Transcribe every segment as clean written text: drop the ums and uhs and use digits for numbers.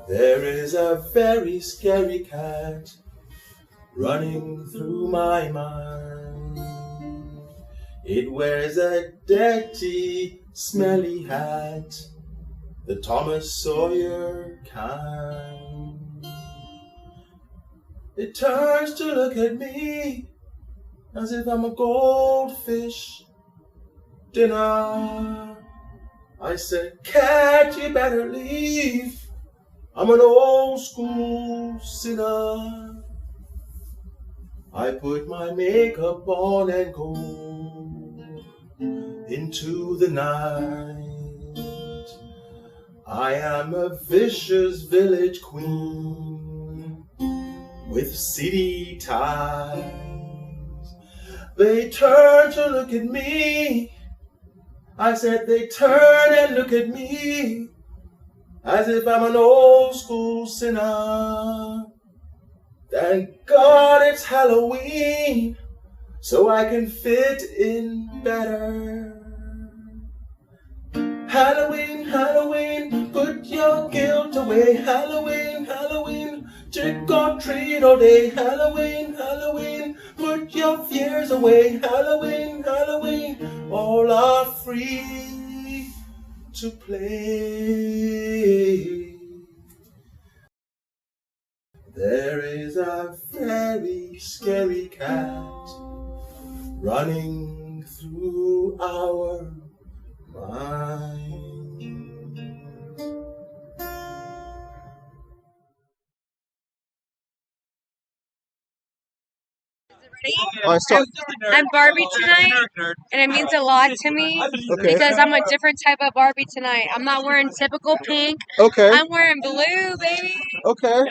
There is a very scary cat running through my mind. It wears a dirty, smelly hat, the Thomas Sawyer kind. It turns to look at me as if I'm a goldfish dinner. I said, cat, you better leave. I'm an old school sinner. I put my makeup on and go into the night. I am a vicious village queen with seedy ties. They turn to look at me. I said they turn and look at me as if I'm an old school sinner. Thank God it's Halloween, so I can fit in better. Halloween, Halloween, put your guilt away. Halloween, Halloween, trick or treat all day. Halloween, Halloween, put your fears away. Halloween, Halloween, all are free to play. There is a very scary cat running through our mind. I'm Barbie tonight, and it means a lot to me because I'm a different type of Barbie tonight. I'm not wearing typical pink. Okay. I'm wearing blue, baby. Okay.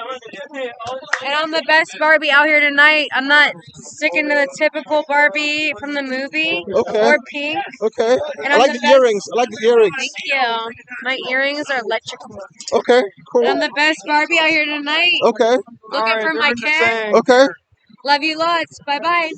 And I'm the best Barbie out here tonight. I'm not sticking to the typical Barbie from the movie or pink. Okay. And I like the earrings. I like the earrings. Thank you. My earrings are electrical. Okay. Cool. And I'm the best Barbie out here tonight. Okay. Looking for my cat. Okay. Love you lots. Bye-bye.